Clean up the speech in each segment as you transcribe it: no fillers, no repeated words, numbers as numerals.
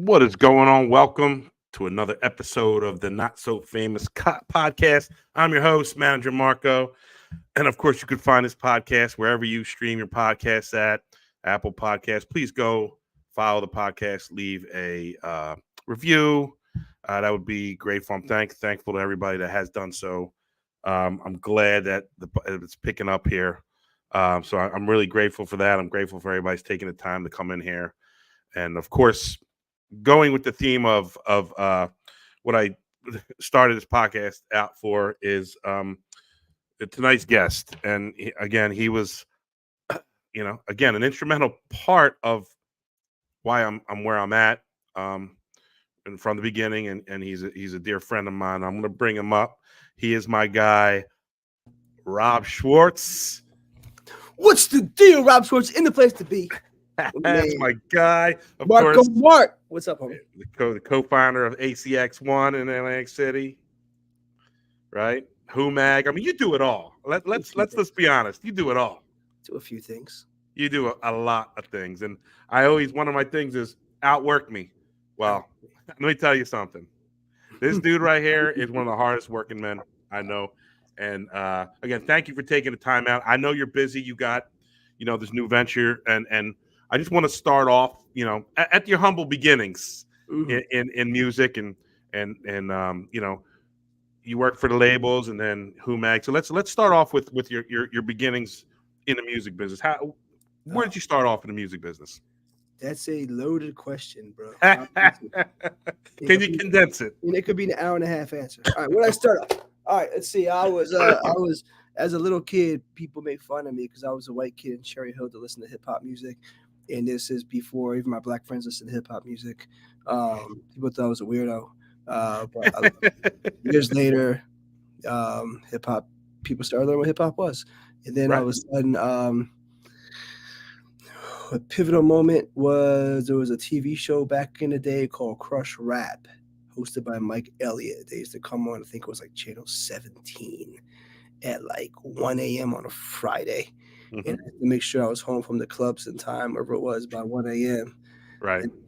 What is going on? Welcome to another episode of the Not So Famous Podcast. I'm your host, Manager Marco. And of course, you can find this podcast wherever you stream your podcasts at, Apple Podcasts. Please go follow the podcast, leave a review. That would be grateful. I'm thankful to everybody that has done so. I'm glad that it's picking up here. I'm really grateful for that. I'm grateful for everybody's taking the time to come in here. And of course, going with the theme of what I started this podcast out for is tonight's guest, and he was, again, an instrumental part of why I'm where I'm at, and from the beginning, and he's a dear friend of mine. I'm going to bring him up. He is my guy, Rob Schwartz. What's the deal, Rob Schwartz? In the place to be. That's my guy, of Marco course. Mark. What's up, homie? The co-founder of ACX1 in Atlantic City, right? Whomag. I mean, you do it all. Let's be honest. You do it all. Do a few things. You do a lot of things, and one of my things is outwork me. Well, let me tell you something. This dude right here is one of the hardest working men I know. And again, thank you for taking the time out. I know you're busy. You got, this new venture, and I just want to start off, at your humble beginnings in music, and you work for the labels and then Whomag. So let's start off with your beginnings in the music business. Where did you start off in the music business? That's a loaded question, bro. Can you condense it? It could be an hour and a half answer. All right, when I start off. All right, let's see. I was as a little kid, people make fun of me because I was a white kid in Cherry Hill to listen to hip hop music. And this is before even my black friends listened to hip hop music. People thought I was a weirdo. But years later, hip hop people started learning what hip hop was. And then all of a sudden, a pivotal moment was there was a TV show back in the day called Crush Rap, hosted by Mike Elliott. They used to come on, I think it was like channel 17 at like 1 a.m. on a Friday. And I had to make sure I was home from the clubs in time, wherever it was, by 1 a.m. Right. And the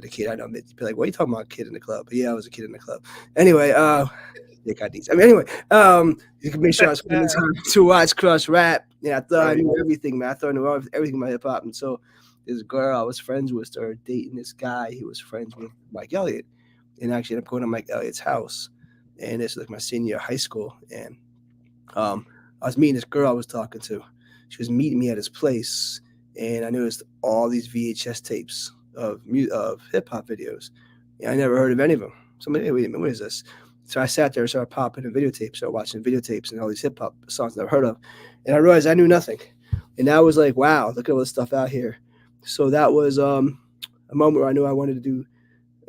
kid, I know, you'd be like, what are you talking about, kid in the club? But yeah, I was a kid in the club. Anyway, you can make sure I was spending time to watch Crush Rap. And I thought I knew everything, man. I thought I knew everything about hip hop. And so this girl I was friends with started dating this guy who was friends with Mike Elliott. And I actually ended up going to Mike Elliott's house. And this was like my senior year of high school. And I was meeting this girl I was talking to. She was meeting me at his place, and I noticed all these VHS tapes of hip hop videos. And I never heard of any of them. So I'm like, hey, wait a minute, what is this? So I sat there and started popping in videotapes, started watching videotapes and all these hip hop songs I never heard of. And I realized I knew nothing. And I was like, wow, look at all this stuff out here. So that was a moment where I knew I wanted to do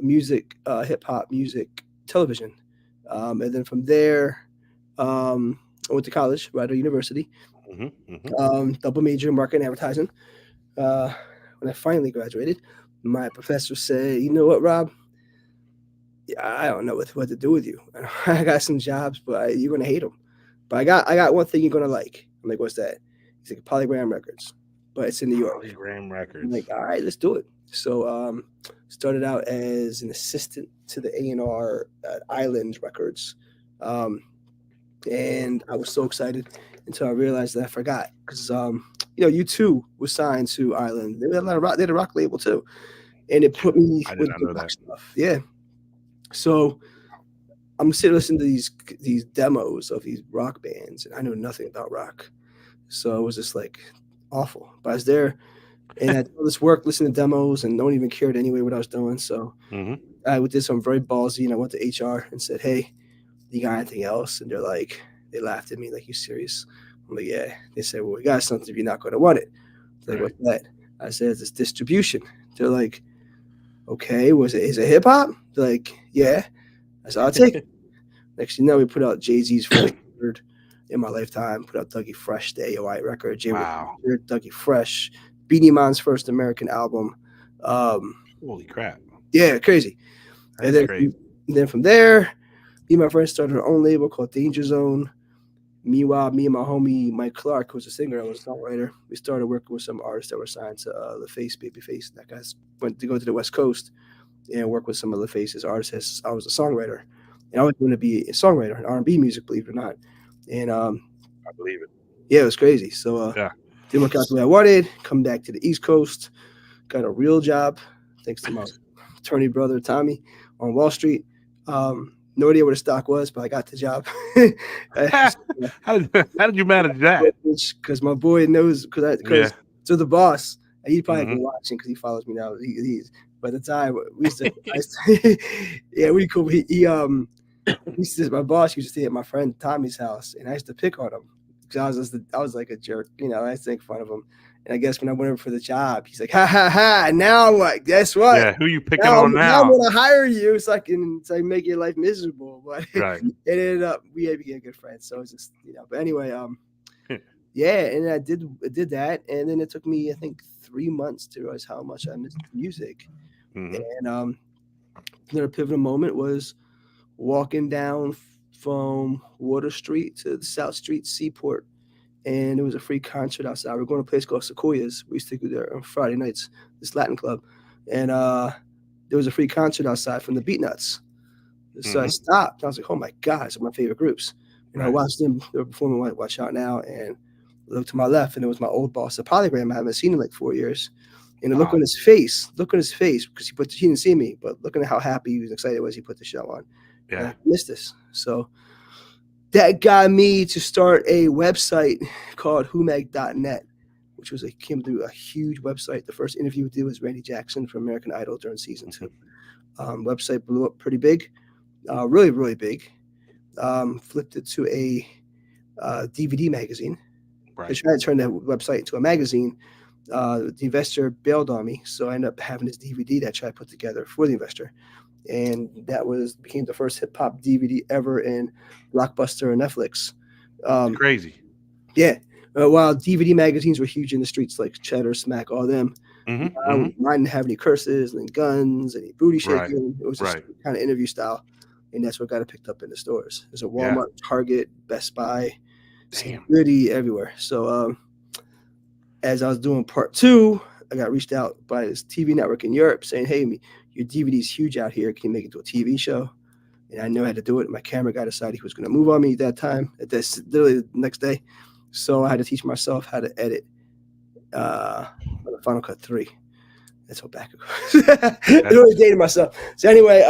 music, hip hop music, television. And then from there, I went to college, Rider University, double major in marketing and advertising. When I finally graduated, my professor said, you know what, Rob? I don't know what to do with you. I got some jobs, but you're going to hate them. But I got one thing you're going to like. I'm like, what's that? He's like, Polygram Records, but it's in New York. Polygram Records. I'm like, all right, let's do it. So started out as an assistant to the A&R at Island Records. And I was so excited until I realized that I forgot because, U2 was signed to Island. They had a lot of rock. They had a rock label too, and it put me I did not know that stuff. Yeah. So I'm sitting listening to these demos of these rock bands, and I knew nothing about rock. So it was just like awful. But I was there, and I did all this work, listening to demos, and no one even cared anyway what I was doing. So I did something very ballsy, and I went to HR and said, hey, you got anything else? And they laughed at me like, you serious? I'm like, yeah. They said, well, we got something if you're not going to want it. They're like, what's that? I said, it's distribution. They're like, okay, is it hip hop? They're like, yeah. I said, I'll take it. Next thing you know, we put out Jay-Z's first record in my lifetime, put out Dougie Fresh, the AOI record, Dougie Fresh, Beanie Man's first American album. Holy crap. Yeah, crazy. That's crazy. And then from there, me and my friends started our own label called Danger Zone. Meanwhile, me and my homie Mike Clark, who was a singer and was a songwriter, we started working with some artists that were signed to LaFace, Babyface. That guys went to go to the West Coast and work with some of LaFace's artists. I was a songwriter, and I was going to be a songwriter in R&B music, believe it or not. And I believe it. yeah, it was crazy. So Yeah. didn't work out the way I wanted. Come back to the East Coast, got a real job, thanks to my attorney brother Tommy on Wall Street. No idea what the stock was, but I got the job. How did you manage that? Because my boy knows, because Yeah. to the boss, he probably Mhm. been watching because he follows me now. By the time we used to, yeah, we cool. He used to, my boss used to stay at my friend Tommy's house, and I used to pick on him because I was like a jerk, you know. I used to make fun of him, and I guess when I went over for the job, he's like, "Ha ha ha! Now what? Guess what? Yeah, who you picking Now on I'm now? going to hire you so I can make your life miserable." But Right. it ended up we became good friends. So it's just, you know. But anyway, yeah, and I did that, and then it took me, I think, 3 months to realize how much I missed music. Mhm. And another pivotal moment was walking down from Water Street to the South Street Seaport, and it was a free concert outside. We're going to a place called Sequoias. We used to go there on Friday nights, this Latin club, and there was a free concert outside from the Beatnuts. So I stopped. I was like, "Oh my God, it's one of my favorite groups." And I Right. watched them. They were performing Watch Out Now, and I looked to my left, and it was my old boss, the Polygram. I haven't seen in like 4 years. And the look Wow. on his face, because he didn't see me, but looking at how happy he was, excited was, he put the show on. And Yeah. I missed this. So that got me to start a website called whomag.net, which came through a huge website. The first interview we did was Randy Jackson from American Idol during season 2. Website blew up pretty big, really, really big. Flipped it to a DVD magazine. I Right. tried to turn that website into a magazine. The investor bailed on me, so I ended up having this DVD that I tried to put together for the investor, and that became the first hip hop DVD ever in Blockbuster and Netflix. It's crazy. Yeah, while DVD magazines were huge in the streets, like Cheddar, Smack, all them, mine didn't have any curses, any guns, any booty shaking. It was just kind of interview style, and that's what got it picked up in the stores. There's a Walmart, Target, Best Buy, really everywhere. So as I was doing part 2, I got reached out by this TV network in Europe saying, "Hey, your DVD is huge out here. Can you make it to a TV show?" And I knew I had to do it. My camera guy decided he was going to move on me at that time, literally the next day. So I had to teach myself how to edit the Final Cut 3. That's how back it goes. I really dated myself. So anyway,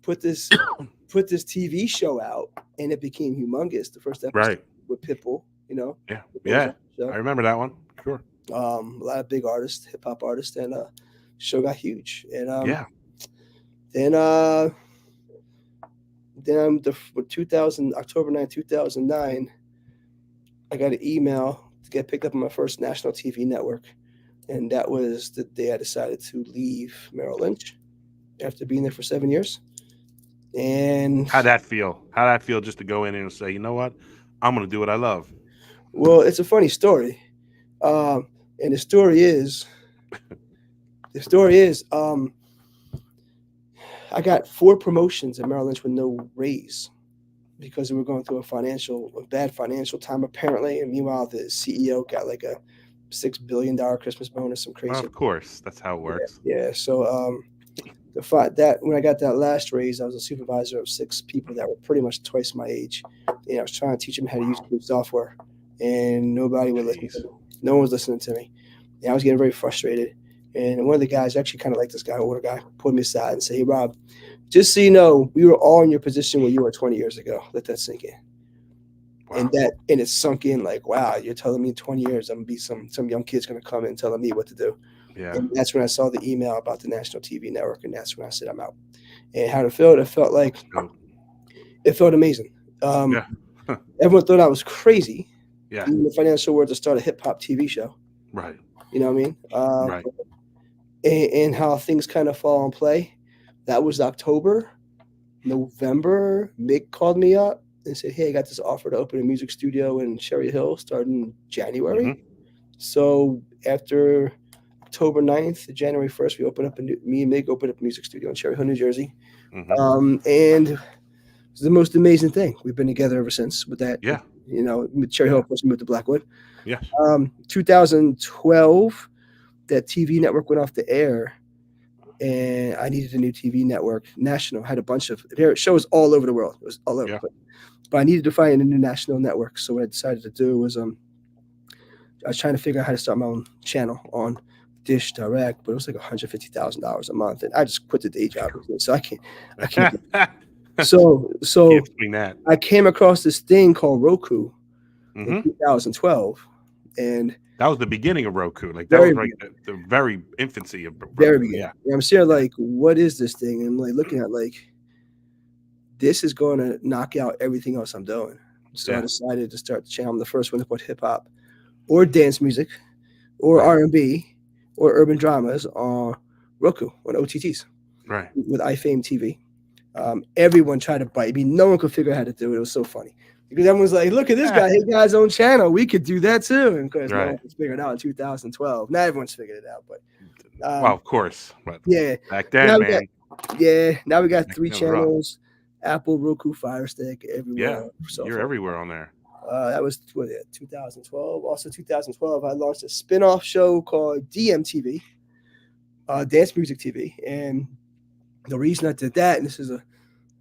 put this TV show out, and it became humongous. The first episode with Pitbull, you know. Yeah. I remember that one. Sure. A lot of big artists, hip hop artists, and show got huge. And then October 9, 2009, I got an email to get picked up on my first national TV network, and that was the day I decided to leave Merrill Lynch after being there for 7 years. And how'd that feel? How'd that feel just to go in and say, you know what, I'm going to do what I love? Well, it's a funny story. And the story is, I got 4 promotions at Merrill Lynch with no raise because we were going through a bad financial time apparently. And meanwhile, the CEO got like a $6 billion Christmas bonus, some crazy. Of course, that's how it works. Yeah. So when I got that last raise, I was a supervisor of 6 people that were pretty much twice my age. And I was trying to teach them how to use new software, and nobody would listen to me. No one was listening to me. And I was getting very frustrated. And one of the guys, actually kind of like this guy, older guy, pulled me aside and said, "Hey, Rob, just so you know, we were all in your position where you were 20 years ago. Let that sink in." Wow. And it sunk in like, wow, you're telling me in 20 years I'm going to be some young kid's going to come in telling me what to do. Yeah. And that's when I saw the email about the national TV network, and that's when I said I'm out. And how it felt like it felt amazing. Everyone thought I was crazy. Yeah. In the financial world to start a hip hop TV show. Right. You know what I mean? Right. And how things kind of fall in play. That was October. November, Mick called me up and said, "Hey, I got this offer to open a music studio in Cherry Hill starting January." Mm-hmm. So after October 9th, January 1st, me and Mick opened up a music studio in Cherry Hill, New Jersey. Mm-hmm. And It's the most amazing thing. We've been together ever since with that. Yeah. You know, with Cherry Hill, of course, we moved to Blackwood. Yes. 2012, that TV network went off the air, and I needed a new TV network. National had a bunch of shows all over the world. It was all over. Yeah. But I needed to find a new national network. So what I decided to do was I was trying to figure out how to start my own channel on Dish Direct, but it was like $150,000 a month, and I just quit the day job. So I can't. So Can't swing that. I came across this thing called Roku Mm-hmm. in 2012, and That was the beginning of Roku. Like that was like the very infancy of Roku. very beginning. Yeah. And I'm sitting like, what is this thing? And I'm like looking at like, this is going to knock out everything else I'm doing. So I decided to start the channel. I'm the first one to put hip hop or dance music or R&B or urban dramas on Roku, on OTTs. Right. With iFame TV. Everyone tried to bite me. No one could figure out how to do it. It was so funny. Because everyone's like, look at this guy. He got his own channel. We could do that too. And because no one was figuring it out in 2012. Now everyone's figured it out. But well, of course. But yeah. back then, man. Now we got 3 channels. Apple, Roku, Fire Stick, everywhere. Yeah, you're everywhere on there. That was 2012. Also 2012, I launched a spin-off show called DMTV, Dance Music TV. And the reason I did that, and this is a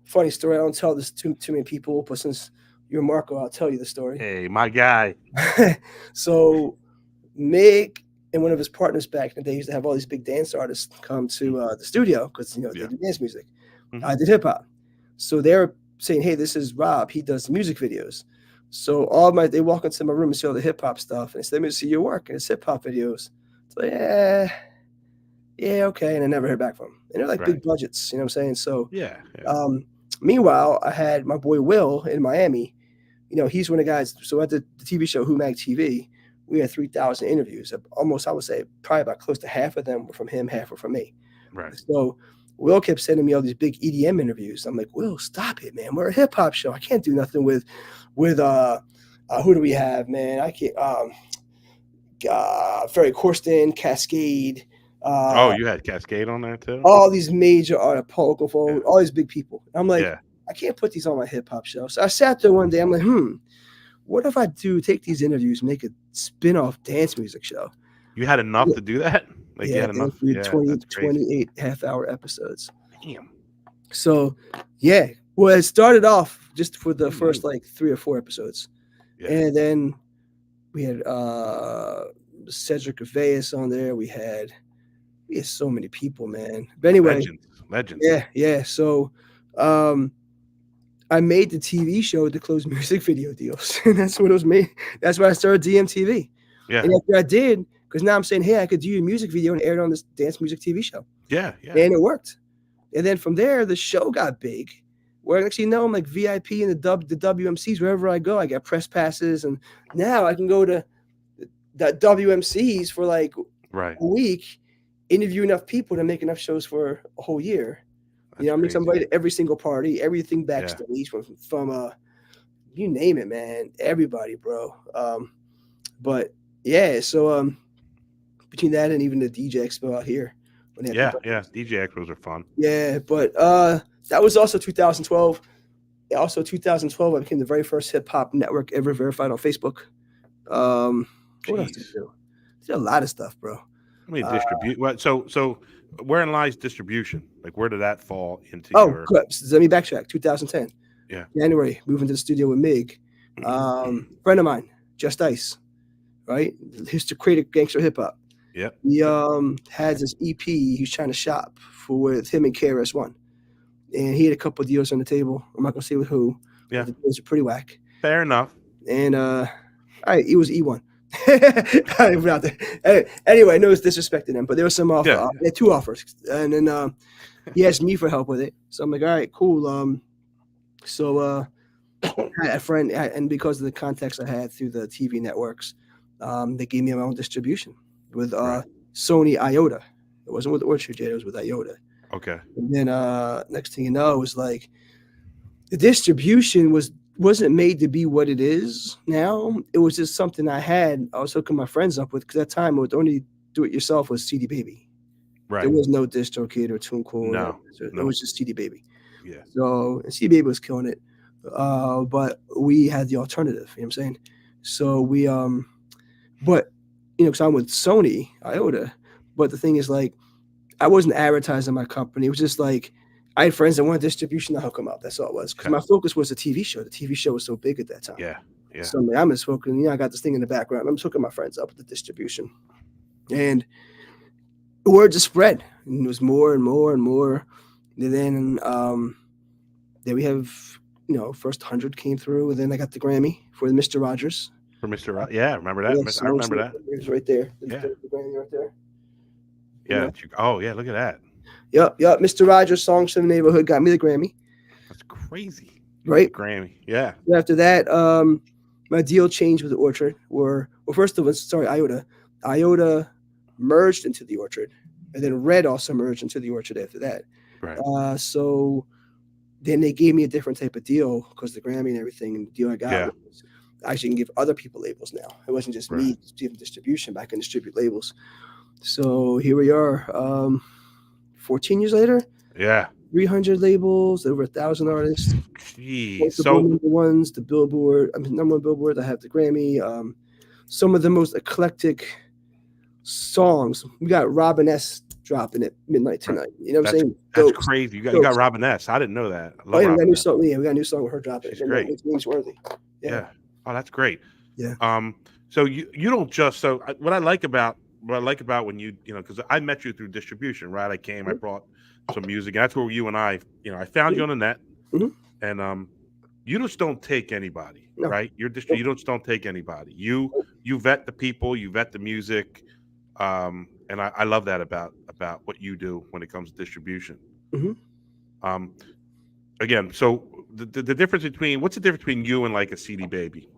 funny story, I don't tell this to too many people, but since you're Marco, I'll tell you the story. Hey, my guy. So Mig and one of his partners back in the day used to have all these big dance artists come to the studio because they do dance music. Mm-hmm. I did hip hop. So they're saying, hey, this is Rob. He does music videos. So they walk into my room and see all the hip hop stuff. And they say, let me see your work. And it's hip hop videos. It's like, yeah, okay. And I never heard back from them. And they're like big budgets, you know what I'm saying? So meanwhile, I had my boy Will in Miami. You know, he's one of the guys. So at the TV show Whomag TV, we had 3,000 interviews. Almost, I would say, probably about close to half of them were from him, half were from me. Right. So Will kept sending me all these big EDM interviews. I'm like, Will, stop it, man. We're a hip hop show. I can't do nothing with who do we have, man? I can't. Ferry Corsten, Cascade. You had Cascade on there too. All these major artists, Paul Okofor, all these big people. I'm like, I can't put these on my hip hop show. So I sat there one day. I'm like, what if I take these interviews, and make a spin-off dance music show? You had enough to do that? Like you had enough. 28 half-hour episodes. Damn. So, well, it started off just for the first like 3 or 4 episodes, and then we had Cedric Aveas on there. We had so many people, man. But anyway, legends. Yeah. So, I made the TV show to close music video deals, and that's what it was made. That's why I started DMTV. Yeah, and after I did. Because now I'm saying, hey, I could do a music video and air it on this dance music TV show. Yeah. And it worked. And then from there, the show got big. Where actually, I'm like VIP in the WMCs. Wherever I go, I get press passes. And now I can go to the WMCs for like a week, interview enough people to make enough shows for a whole year. I'm mean, somebody to every single party, everything backstage from you name it, man. Everybody, bro. But yeah, so between that and even the DJ Expo out here. DJ Expos are fun. Yeah, but that was also 2012. Also 2012, I became the very first hip hop network ever verified on Facebook. What else did I do? Did a lot of stuff, bro. I mean, distribute. So wherein lies distribution? Like, where did that fall into? Good. So let me backtrack. 2010. Yeah. January, moving to the studio with Mig. Friend of mine, Just Ice, right? He's to create gangster hip hop. Yeah. He has this EP he's trying to shop with him and KRS-One. And he had a couple of deals on the table. I'm not gonna say with who. Yeah. The deals are pretty whack. Fair enough. And all right, it was E1. Anyway, no, it's disrespecting them, but there was some offer. They had 2 offers, and then he asked me for help with it. So I'm like, all right, cool. So I had a friend, and because of the contacts I had through the TV networks, they gave me my own distribution with Sony IOTA. It wasn't with Orchard yet; it was with IOTA. Okay. And then next thing you know, it was like the distribution wasn't made to be what it is now. It was just something I was hooking my friends up with, because at that time the only do-it-yourself was CD Baby. Right. There was no DistroKid or TuneCore. No. It was just CD Baby. Yeah. So, and CD Baby was killing it. but we had the alternative. You know what I'm saying? So we but because I'm with Sony IOTA, but the thing is like I wasn't advertising my company. It was just like I had friends that wanted distribution to hook them up. That's all it was. Because my focus was the TV show. The TV show was so big at that time. Yeah. So I'm just hooking. I got this thing in the background. I'm just hooking my friends up with the distribution, and the word just spread. And it was more and more and more. And then we have first 100 came through, and then I got the Grammy for the Mr. Rogers. For Mr. Rogers, yeah, remember that? Yeah, I remember that. It was right there. Yeah. The Grammy right there. Yeah. Oh, yeah. Look at that. Yep. Mr. Rogers, Songs from the Neighborhood got me the Grammy. That's crazy. Right? Grammy. Yeah. After that, my deal changed with the Orchard. First of all, IOTA. IOTA merged into the Orchard, and then Red also merged into the Orchard after that. Right. So then they gave me a different type of deal because the Grammy and everything, and the deal I got was I actually can give other people labels now. It wasn't just me giving distribution, but I can distribute labels. So here we are, 14 years later. Yeah. 300 labels, over 1,000 artists. Jeez. So number ones, the Billboard. Number one Billboard. I have the Grammy. Some of the most eclectic songs. We got Robin S. dropping at midnight tonight. You know what I'm saying? That's crazy. You got Robin S. I didn't know that. I love we got a new song. Yeah, we got a new song with her dropping. She's great. It's worthy. Yeah. Oh, that's great. Yeah. So you don't just what I like about when because I met you through distribution, right? I came, I brought some music, and that's where you and I found you on the net, and you just don't take anybody, right? You just don't take anybody. You vet the people, you vet the music, and I love that about what you do when it comes to distribution. Again, so the difference what's the difference between you and like a CD Baby?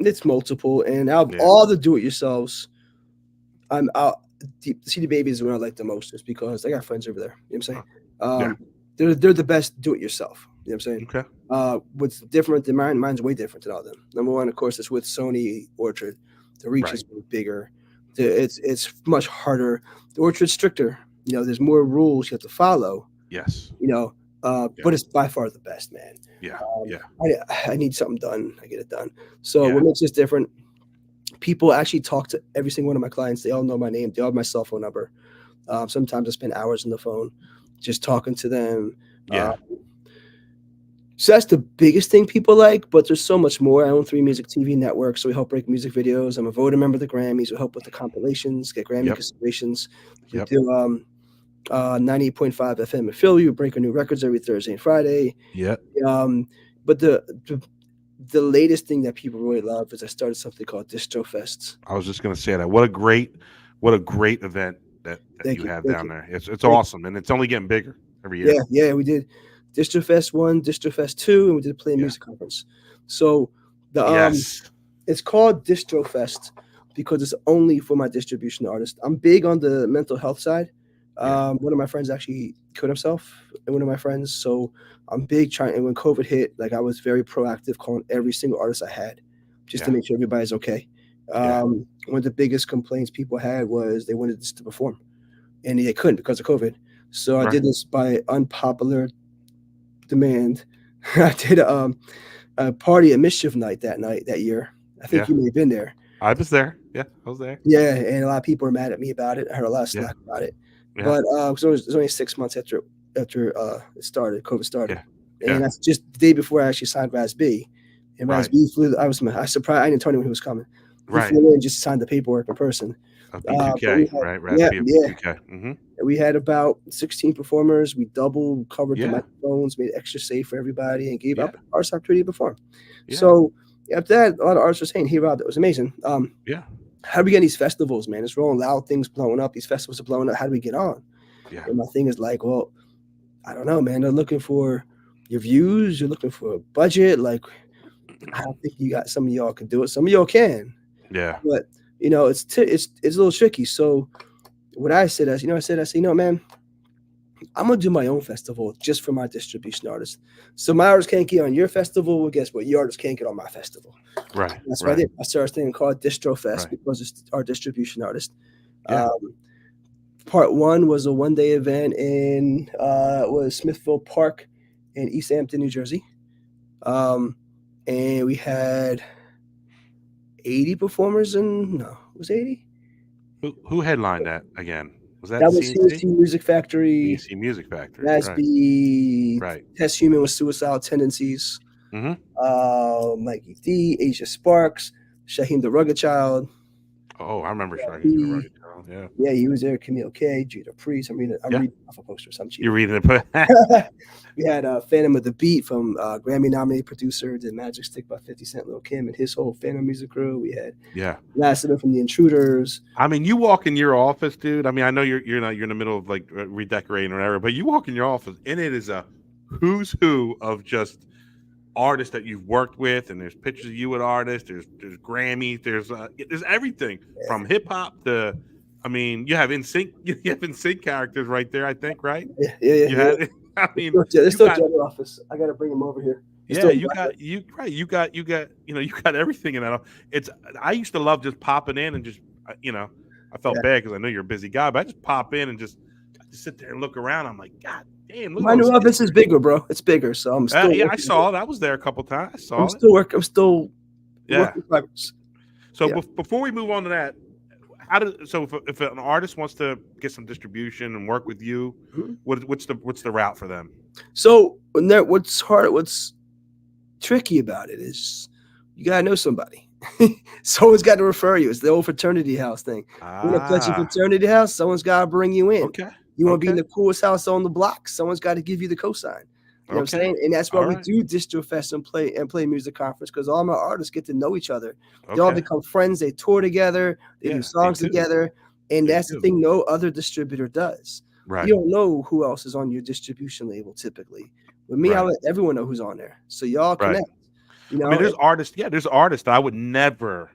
It's multiple, and all the do-it-yourselves. The CD Baby is the one I like the most, just because I got friends over there. You know what I'm saying? They're the best do-it-yourself. You know what I'm saying? Okay. What's different than mine? Mine's way different than all of them. Number one, of course, is with Sony Orchard. The reach is bigger. It's much harder. The Orchard's stricter. There's more rules you have to follow. Yes. But it's by far the best, man. Yeah. I need something done. I get it done. So what makes this different? People actually talk to every single one of my clients. They all know my name. They all have my cell phone number. Sometimes I spend hours on the phone just talking to them. Yeah. So that's the biggest thing people like, but there's so much more. I own 3 music TV networks, so we help break music videos. I'm a voting member of the Grammys. We help with the compilations, get Grammy considerations. We do 98.5 FM in Philly. We break our new records every Thursday and Friday. Yeah. But the latest thing that people really love is I started something called Distro Fests. I was just going to say that. What a great event that you have down there. It's awesome, and it's only getting bigger every year. Yeah. We did Distro Fest 1, Distro Fest 2, and we did a Play Music Conference. So it's called Distro Fest because it's only for my distribution artists. I'm big on the mental health side. One of my friends actually killed himself, and one of my friends. So I'm big trying. And when COVID hit, I was very proactive, calling every single artist I had, just to make sure everybody's okay. One of the biggest complaints people had was they wanted this to perform, and they couldn't because of COVID. So I did this by unpopular demand. I did a party at Mischief Night that year. I think you may have been there. I was there. Yeah, I was there. Yeah, and a lot of people were mad at me about it. I heard a lot of slack about it. Yeah. But it was only 6 months after COVID started. And that's just the day before I actually signed Raz B. And Raz B flew. I was surprised. I didn't tell anyone he was coming. He flew in, just signed the paperwork in person. B2K, right? Raz B of B2K. Mm-hmm. We had about 16 performers. We double covered the microphones, made it extra safe for everybody, and gave up artists opportunity to perform. So after that, a lot of artists were saying, "Hey, Rob, that was amazing." How do we get these festivals, man? It's rolling loud, things blowing up. These festivals are blowing up. How do we get on? And my thing is well, I don't know, man. They're looking for your views. You're looking for a budget. I don't think some of y'all can do it. Some of y'all can. Yeah. But it's a little tricky. So what I said, man, I'm gonna do my own festival just for my distribution artists. So my artists can't get on your festival. Well, guess what? Your artists can't get on my festival. Right. That's what I did. I started a thing called Distro Fest because it's our distribution artist. Part 1 was a 1-day event in was Smithville Park in East Hampton, New Jersey. And we had 80 performers it was 80? Who headlined that again? Was that That was CNC? CNC Music Factory, CNC Music Factory. Nasby, Right. Test Human with Suicidal Tendencies, Mm-hmm. Mikey D, Asia Sparks, Shaheem the Rugged Child. Oh, I remember Shaggy the He, Rugged Child. Yeah. yeah, he was there. Camille K, Judah Priest. I'm reading off a poster. So I'm cheating. You're reading it. We had Phantom of the Beat from Grammy nominated producer, did Magic Stick by 50 Cent, Lil Kim, and his whole Phantom music crew. We had Lassiter from The Intruders. I mean, you walk in your office, dude. I mean, I know you're in the middle of like redecorating or whatever, but you walk in your office and it is a who's who of just artists that you've worked with, and there's pictures of you with artists. There's Grammys. There's everything from hip hop to. I mean, you have NSYNC characters right there. I think, right? Yeah. I mean, they're still at the office. I got to bring them over here. You got everything in that. I used to love just popping in and just I felt bad because I know you're a busy guy, but I just pop in and just sit there and look around. I'm like, God damn, look. My new office is bigger, bro. It's bigger, so I'm still. I saw it. I was there a couple times. I saw it. I'm still working progress. So before we move on to that, if an artist wants to get some distribution and work with you, what's the route for them? So what's tricky about it is you gotta know somebody. Someone's got to refer you. It's the old fraternity house thing. You want to clutch a fraternity house, someone's got to bring you in. Okay. You want to be in the coolest house on the block, someone's got to give you the cosign. You know what I'm saying? And that's why we do Distro Fest and play music conference, because all my artists get to know each other. They all become friends. They tour together. They do songs together. And that's the thing no other distributor does. Right. You don't know who else is on your distribution label typically. With me, I let everyone know who's on there. So y'all connect. You know? I mean, there's artists that I would never,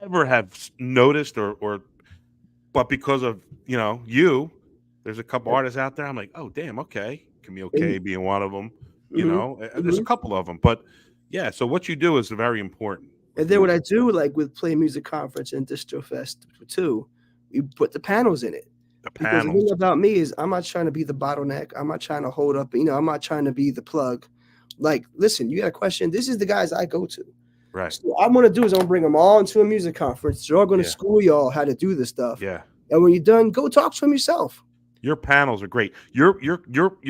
ever have noticed but because of, there's a couple artists out there. I'm like, oh, damn. Okay. Camille K being one of them, there's a couple of them, but so what you do is very important. And then what I do, like with Play Music Conference and Distro Fest too, you put the panels in it. Because the thing about me is I'm not trying to be the bottleneck. I'm not trying to hold up, I'm not trying to be the plug. Like, listen, you got a question. This is the guys I go to. Right. So what I'm going to do is I'm going to bring them all into a music conference. They're all going to school y'all how to do this stuff. Yeah. And when you're done, go talk to them yourself. Your panels are great. Your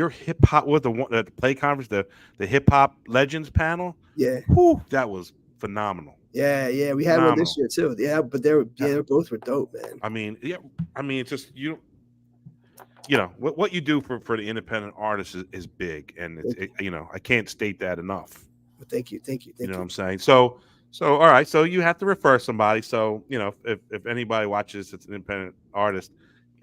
hip hop with the Play conference, the hip hop legends panel. Yeah. Whew, that was phenomenal. Yeah. We had one this year too. Yeah, but they both were dope, man. I mean, it's just what you do for the independent artists is big, and I can't state that enough. Well, thank you. You know what I'm saying? So all right, so you have to refer somebody. So if anybody watches that's an independent artist,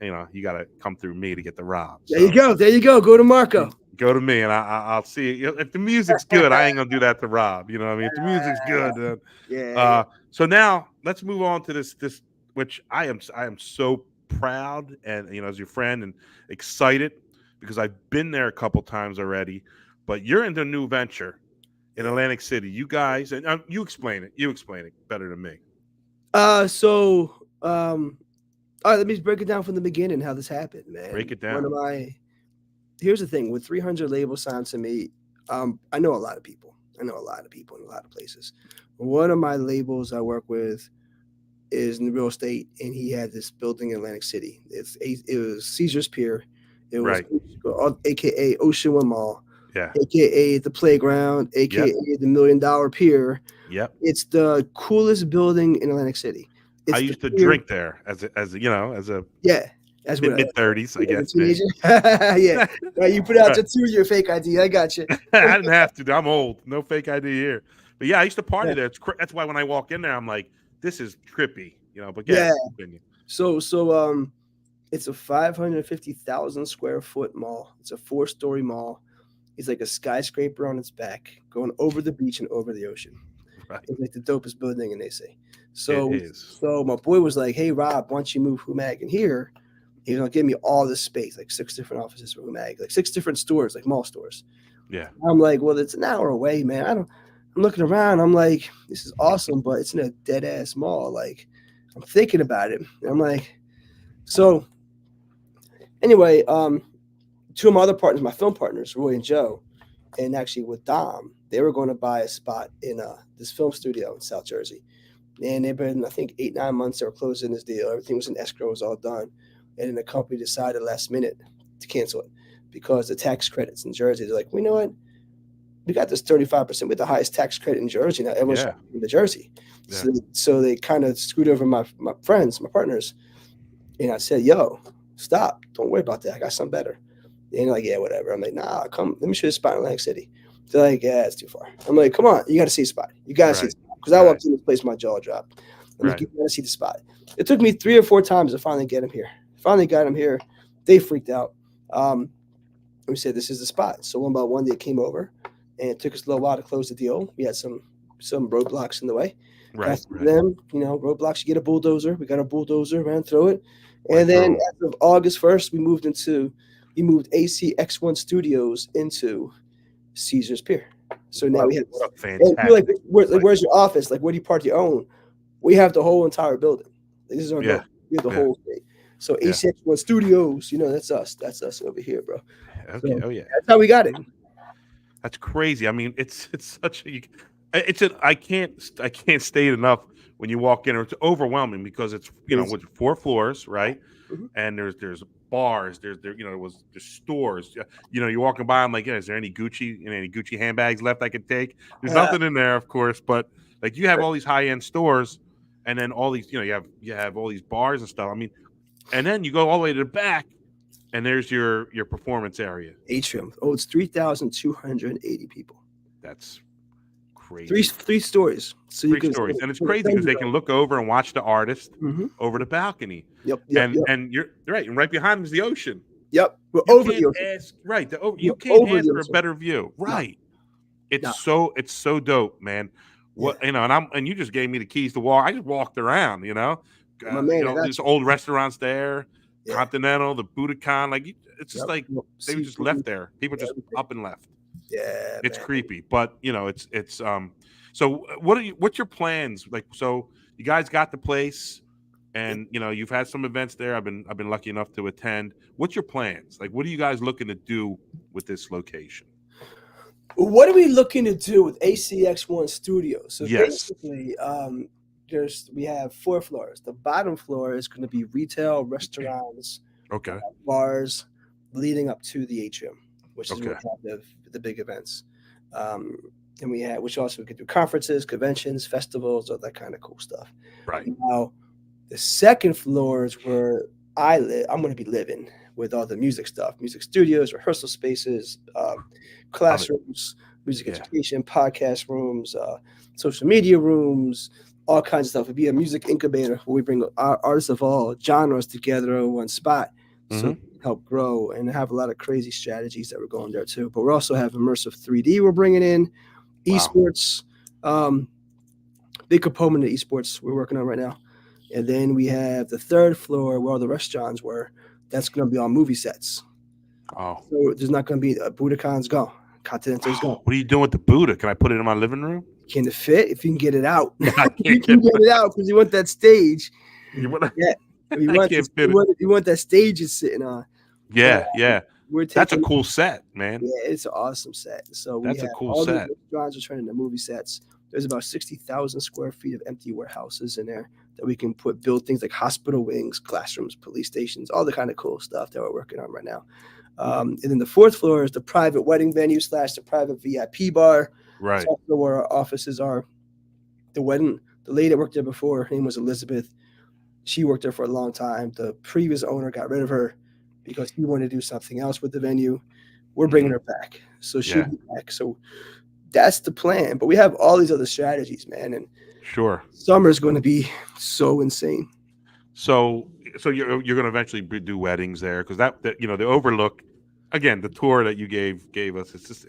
you got to come through me to get the Rob. So, there you go. Go to Marco. Go to me, and I'll see. If the music's good, I ain't gonna do that to Rob. You know what I mean? If the music's good, then So now let's move on to this, which I am so proud and as your friend and excited because I've been there a couple times already. But you're in the new venture in Atlantic City. You guys, and you explain it. You explain it better than me. All right, let me break it down from the beginning how this happened, man. Break it down. Here's the thing, with 300 labels signed to me, I know a lot of people. I know a lot of people in a lot of places. One of my labels I work with is in real estate, and he had this building in Atlantic City. It was Caesar's Pier. It was AKA Ocean One Mall. Yeah. AKA the Playground, AKA the $1 Million Pier. Yep. It's the coolest building in Atlantic City. I used to drink there as a as mid-30s, I guess. Yeah. Right, you put out your fake ID. I got you. I didn't have to. I'm old. No fake ID here. But I used to party there. That's why when I walk in there, I'm like, this is trippy. But So it's a 550,000 square foot mall. It's a 4-story mall. It's like a skyscraper on its back, going over the beach and over the ocean. Right. It's like the dopest building, and they say. So my boy was like, hey, Rob, why don't you move Whomag in here? He's going to give me all this space, like 6 different offices for Whomag, like 6 different stores, like mall stores. Yeah. I'm like, well, it's an hour away, man. I'm looking around. I'm like, this is awesome, but it's in a dead-ass mall. Like, I'm thinking about it. And I'm like, so anyway, 2 of my other partners, my film partners, Roy and Joe, and actually with Dom, they were going to buy a spot in this film studio in South Jersey. And they've been, I think, 8, 9 months they were closing this deal. Everything was in escrow, was all done. And then the company decided last minute to cancel it because the tax credits in Jersey, they're like, well, you know what? We got this 35% with the highest tax credit in Jersey. Now everyone's Yeah. in the Jersey. Yeah. So they kind of screwed over my friends, my partners. And I said, yo, stop. Don't worry about that. I got something better. And they're like, yeah, whatever. I'm like, nah, come. Let me show you a spot in Atlantic City. They're like, yeah, it's too far. I'm like, come on. You got to see a spot. You got to see a spot. Because I walked in this place, my jaw dropped. I'm like, you got to see the spot. It took me 3 or 4 times to finally get him here. Finally got him here. They freaked out. We said, this is the spot. So one by one, they came over. And it took us a little while to close the deal. We had some roadblocks in the way. Right. Them, roadblocks. You get a bulldozer. We got a bulldozer, ran through it. And then as of August 1st, we moved ACX1 Studios into Caesars Pier. So now we have fantastic. Where's your office? Like, where do you park your own? We have the whole entire building. This is our building. We have the whole thing. So ACX1 Studios, that's us. That's us over here, bro. Okay. So, that's how we got it. That's crazy. I mean, it's such a I can't state enough when you walk in. It's overwhelming because it's with 4 floors, right? Mm-hmm. And there's bars. There's stores. You're walking by. I'm like, is there any Gucci handbags left I could take? There's nothing in there, of course, but like you have all these high end stores, and then all these you have all these bars and stuff. I mean, and then you go all the way to the back. And there's your performance area. Atrium. Oh, it's 3,280 people. That's crazy. 3 stories. So three stories. And it's crazy because they can look over and watch the artist over the balcony. Yep. And you're right. And right behind them is the ocean. Yep. We're over the ocean. You can't ask for a better view. Right. No. It's so dope, man. And you just gave me the keys to walk. I just walked around, My man, there's old restaurants there. Continental, the Budokan, like it's just like they were just left there. People just up and left. Yeah, it's creepy, but it's So what's your plans? Like, so you guys got the place, and you've had some events there. I've been lucky enough to attend. What's your plans? Like, what are you guys looking to do with this location? What are we looking to do with ACX1 Studios? So basically, we have 4 floors. The bottom floor is going to be retail, restaurants, bars, leading up to the atrium, which is where we have the big events. And which also we could do conferences, conventions, festivals, all that kind of cool stuff. Right. Now, the second floor is where I live. I'm going to be living with all the music stuff, music studios, rehearsal spaces, classrooms, music education, podcast rooms, social media rooms, all kinds of stuff. It'd be a music incubator where we bring our artists of all genres together in one spot, so help grow, and have a lot of crazy strategies that we're going there too. But we also have immersive 3D we're bringing in, esports, big component of esports we're working on right now. And then we have the 3rd floor where all the restaurants were. That's going to be on movie sets. Oh, so there's not going to be Budokan's gone, Continental's gone. What are you doing with the Buddha? Can I put it in my living room? Can it fit? If you can get it out, you can get it out because you want that stage. You want that stage it's sitting on. Yeah. That's a cool set, man. Yeah, it's an awesome set. So that's a cool set. Restaurants are turning into movie sets. There's about 60,000 square feet of empty warehouses in there that we can build things like hospital wings, classrooms, police stations, all the kind of cool stuff that we're working on right now. And then the 4th floor is the private wedding venue / the private VIP bar. Right. That's where our offices are. The lady that worked there before, her name was Elizabeth. She worked there for a long time. The previous owner got rid of her because he wanted to do something else with the venue. We're bringing her back. So she'll be back. So that's the plan. But we have all these other strategies, man. And summer's going to be so insane. So you're going to eventually do weddings there, because that the Overlook, again, the tour that you gave us, it's just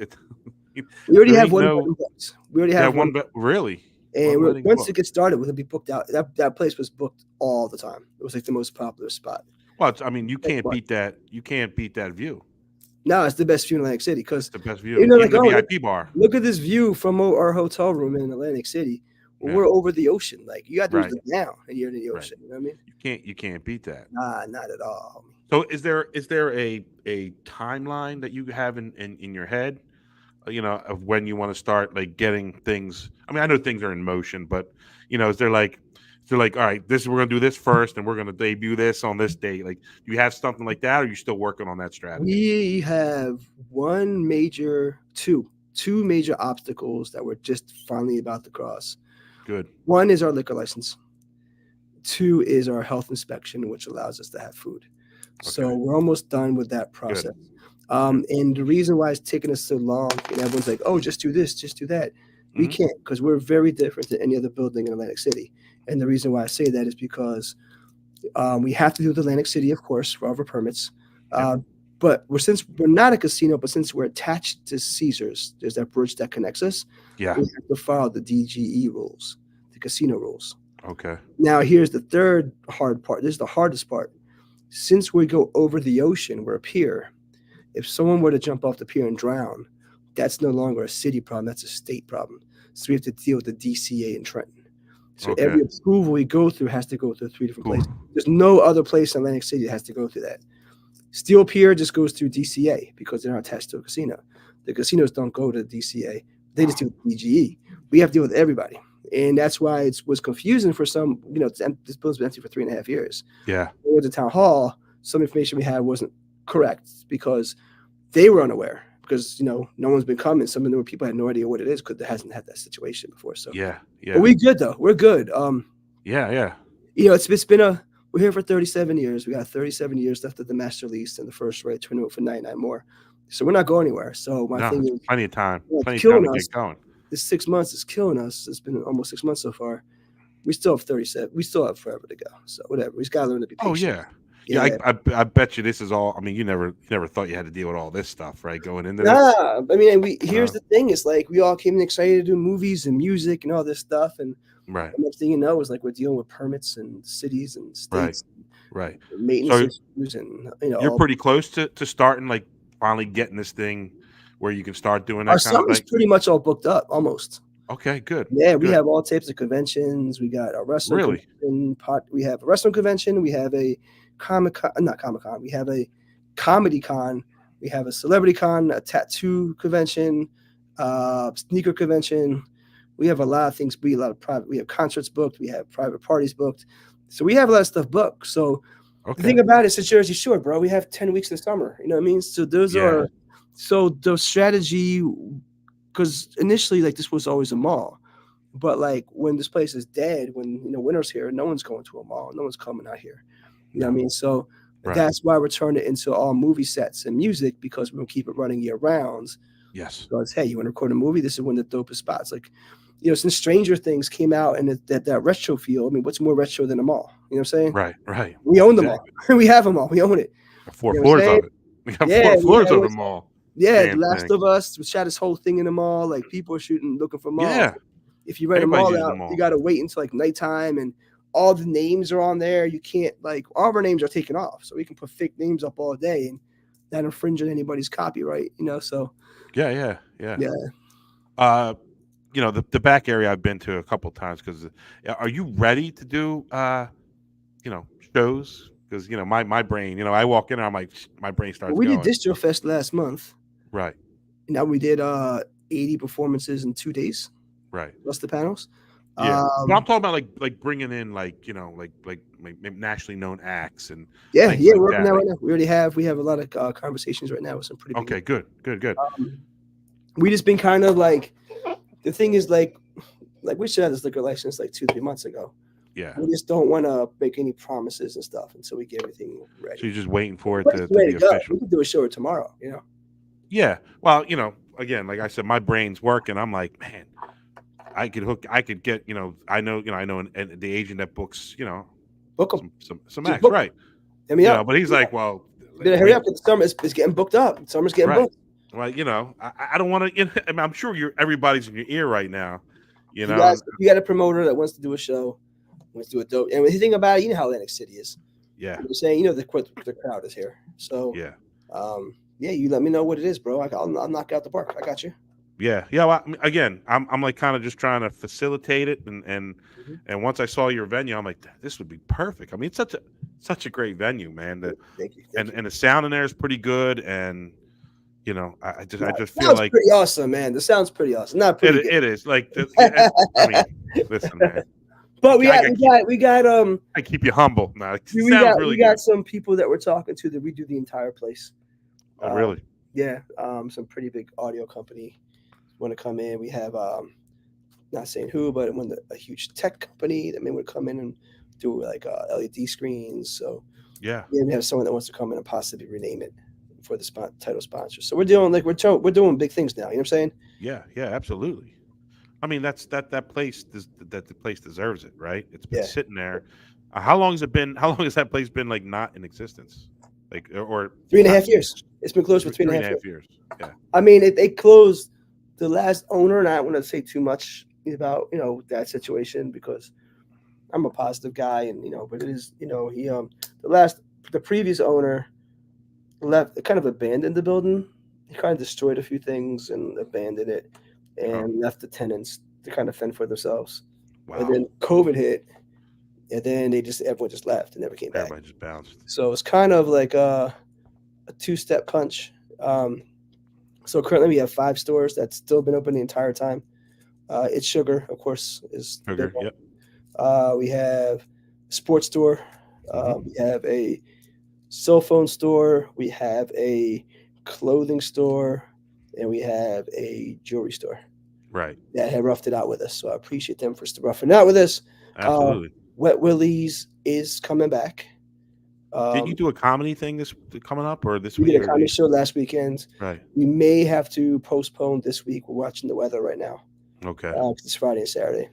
we already have one wedding booked. We already have one. Really? And once it gets started, we'll be booked out. That place was booked all the time. It was like the most popular spot. Well, you can't beat that. You can't beat that view. No, it's the best view in Atlantic City because the best view. The VIP bar. Look at this view from our hotel room in Atlantic City. We're over the ocean. Like, you got to look down and you're in the ocean. You know what I mean? You can't beat that. Nah, not at all. So is there a timeline that you have in your head of when you want to start like getting things. I mean, I know things are in motion, but is there like, all right, we're gonna do this first, and we're gonna debut this on this date. Like, do you have something like that, or are you still working on that strategy? We have two major obstacles that we're just finally about to cross. Good. One is our liquor license. Two is our health inspection, which allows us to have food. So Okay. we're almost done with that process. And the reason why it's taking us so long, and everyone's like, "Oh, just do this, just do that." We Mhm. can't, because we're very different than any other building in Atlantic City. And the reason why I say that is because we have to do the Atlantic City, of course, for all of our permits. But since we're not a casino, but since we're attached to Caesars, there's that bridge that connects us. Yeah. We have to follow the DGE rules, the casino rules. Okay. Now, here's the third hard part. This is the hardest part. Since we go over the ocean, we're a pier. If someone were to jump off the pier and drown, that's no longer a city problem. That's a state problem. So we have to deal with the DCA in Trenton. So Okay. every approval we go through has to go through 3 different Cool. places. There's no other place in Atlantic City that has to go through that. Steel Pier just goes through DCA because they're not attached to a casino. The casinos don't go to DCA. They just deal with DGE. We have to deal with everybody. And that's why it was confusing for some. This building's been empty for 3.5 years. Yeah. When we went to town hall, some information we had wasn't correct because they were unaware. Because no one's been coming. Some of the people had no idea what it is because they hasn't had that situation before. So Yeah. but we good though. We're good. Yeah. It's been we're here for 37 years. We got 37 years left of the master lease and the first right to renew it for 99 more. So we're not going anywhere. So my thing is, plenty of time. Plenty of time killing to us. get going. This 6 months is killing us. It's been almost 6 months so far. We still have 37. We still have forever to go. So whatever. We just gotta learn to be patient. Oh yeah. Yeah, I bet you this is all. I mean, you never thought you had to deal with all this stuff, right? Going into this. Nah, I mean, here's the thing: it's like we all came in excited to do movies and music and all this stuff, and right. the next thing you know is like we're dealing with permits and cities and states, right, and maintenance issues, and you're pretty close to starting, like finally getting this thing where you can start doing that. Our summer's pretty much all booked up, almost. Okay, good. Yeah, we have all types of conventions. We got a wrestling convention. We have a wrestling convention. We have a not Comic Con. We have a comedy con. We have a celebrity con, a tattoo convention, sneaker convention. We have a lot of things. We have concerts booked. We have private parties booked. So we have a lot of stuff booked. So the thing about it is, it's Jersey Shore, bro. We have 10 weeks in the summer. You know what I mean? So the strategy, because initially, like, this was always a mall. But like when this place is dead, when winter's here, no one's going to a mall. No one's coming out here. You know what I mean? So that's why we're turning it into all movie sets and music, because we're going to keep it running year round. Yes. Because, hey, you want to record a movie? This is one of the dopest spots. Like, since Stranger Things came out and that retro feel, I mean, what's more retro than a mall? You know what I'm saying? Right. We own them all. We have them all. We own it. 4 floors of it. We have 4 floors of the mall. Yeah, The Last of Us, we shot this whole thing in the mall. Like, people are looking for malls. Yeah. If you rent a mall out, you got to wait until like nighttime, and all the names are on there. You can't, like, all of our names are taken off, so we can put fake names up all day and not infringe on anybody's copyright. So yeah. The back area I've been to a couple times. Because are you ready to do shows? Because my brain, I walk in there, I'm like, my brain starts. We going. did Distro Fest last month, right? Now we did 80 performances in 2 days, right? Plus the panels. Yeah, but I'm talking about like bringing in like nationally known acts and we're like working that right now. We have a lot of conversations right now with some pretty big good. We just been kind of like, the thing is like we should have this liquor license like 2-3 months ago. Yeah, we just don't want to make any promises and stuff until we get everything ready. So you're just waiting for it to be official. We could do a show tomorrow. Yeah, well, again, like I said, my brain's working. I'm like, man, I could get, I know, and the agent that books, book them some acts, right? I mean, but he's like, well, better hurry up. The summer is getting booked up. Summer's getting booked. Well, I don't want to. I mean, I'm sure everybody's in your ear right now. You got a promoter that wants to do a show, wants to do a dope. And the thing about it, how Atlantic City is. Yeah. You're saying, the crowd is here. So yeah. You let me know what it is, bro. I'll knock out the park. I got you. Yeah. Well, again, I'm like kind of just trying to facilitate it, and once I saw your venue, I'm like, this would be perfect. I mean, it's such a great venue, man. Thank you. And the sound in there is pretty good, and you know, I just feel sounds like pretty awesome, man. This sounds pretty awesome. Not pretty good. it is like I mean, listen, man. But we I keep you humble. Now it sounds really we got good. some people that we're talking to that redo the entire place. Oh, really? Yeah, some pretty big audio company want to come in. We have not saying who, but a huge tech company that may want to come in and do like LED screens. So Yeah. we have someone that wants to come in and possibly rename it for the title sponsor. So we're doing we're doing big things now. You know what I'm saying? Yeah, absolutely. I mean, that's that place that the place deserves it, right? It's been Yeah. sitting there. How long has it been? How long has that place been like not in existence? Like or 3.5 years. It's been closed for 3.5 years. Yeah. I mean, they closed the last owner, and I don't want to say too much about that situation because I'm a positive guy, and but it is he the previous owner left, kind of abandoned the building. He kind of destroyed a few things and abandoned it, and left the tenants to kind of fend for themselves. Wow. And then COVID hit, and then everyone just left and never came back. Everybody just bounced. So it's kind of like a two-step punch. So currently we have 5 stores that's still been open the entire time. It's Sugar, of course, is Sugar. Yep. We have a sports store. We have a cell phone store. We have a clothing store, and we have a jewelry store. Right. That have roughed it out with us. So I appreciate them for roughing it out with us. Absolutely. Wet Willie's is coming back. Did you do a comedy thing this coming up or this week? We did a comedy show last weekend. Right. We may have to postpone this week. We're watching the weather right now. Okay. It's Friday and Saturday.